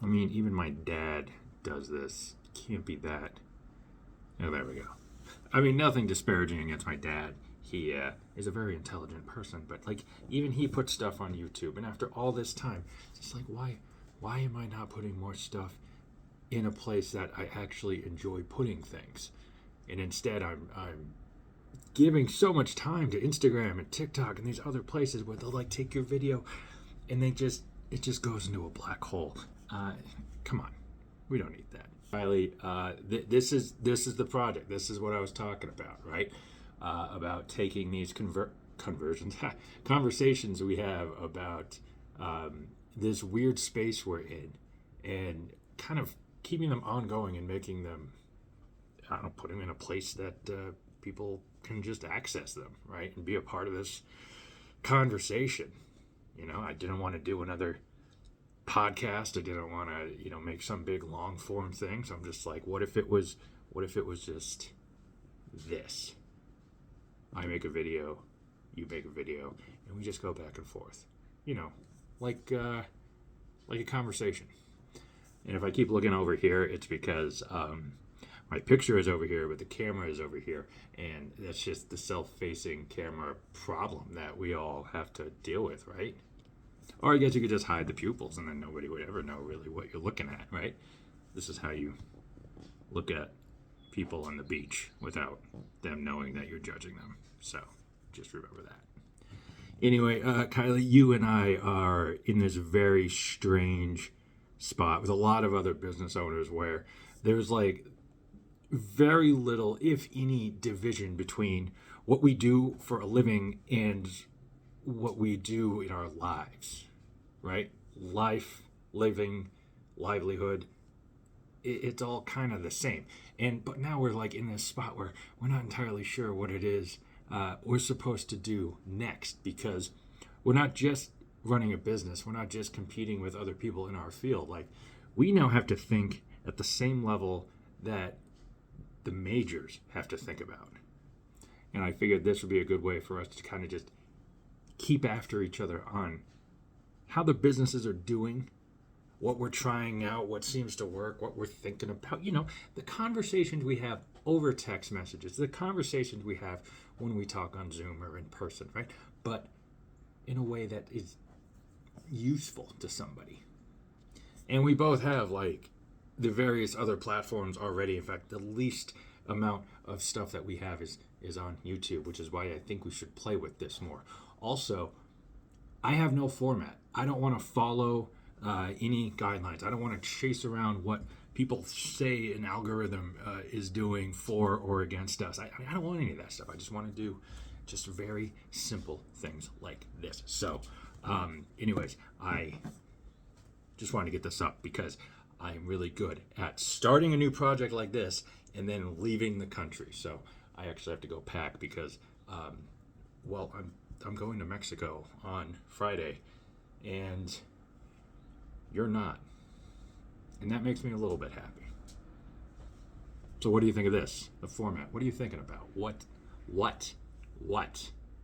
I mean, even my dad does this. Can't be that. Oh, there we go. I mean, nothing disparaging against my dad. He is a very intelligent person, but like even he puts stuff on YouTube, and after all this time, it's just like why am I not putting more stuff in a place that I actually enjoy putting things? And instead, I'm giving so much time to Instagram and TikTok and these other places where they'll like take your video and it just goes into a black hole. Uh, Come on, we don't need that. Riley, this is the project. This is what I was talking about, right? About taking these conversions conversations we have about this weird space we're in, and kind of keeping them ongoing and making them, I don't know, put them in a place that people can just access them, right, and be a part of this conversation. I didn't want to do another podcast. I didn't want to, make some big long form thing. So I'm just like, what if it was just this? I make a video, you make a video, and we just go back and forth. You know, like a conversation. And if I keep looking over here, it's because my picture is over here, but the camera is over here, and that's just the self-facing camera problem that we all have to deal with, right? Or I guess you could just hide the pupils, and then nobody would ever know really what you're looking at, right? This is how you look at people on the beach without them knowing that you're judging them. So just remember that. Anyway, Kylie, you and I are in this very strange spot with a lot of other business owners where there's like very little, if any, division between what we do for a living and what we do in our lives, right? Life, living, livelihood, it's all kind of the same. But now we're like in this spot where we're not entirely sure what it is we're supposed to do next, because we're not just running a business, we're not just competing with other people in our field. Like, we now have to think at the same level that the majors have to think about. And I figured this would be a good way for us to kind of just keep after each other on how the businesses are doing, what we're trying out, what seems to work, what we're thinking about. The conversations we have over text messages, the conversations we have when we talk on Zoom or in person, right? But in a way that is useful to somebody. And we both have like the various other platforms already. In fact, the least amount of stuff that we have is on YouTube, which is why I think we should play with this more. Also, I have no format. I don't want to follow any guidelines. I don't want to chase around what people say an algorithm is doing for or against us. I don't want any of that stuff. I just want to do just very simple things like this. So, anyways, I just wanted to get this up because I'm really good at starting a new project like this and then leaving the country. So I actually have to go pack because, I'm going to Mexico on Friday, and you're not. And that makes me a little bit happy. So what do you think of this? The format? What are you thinking about? What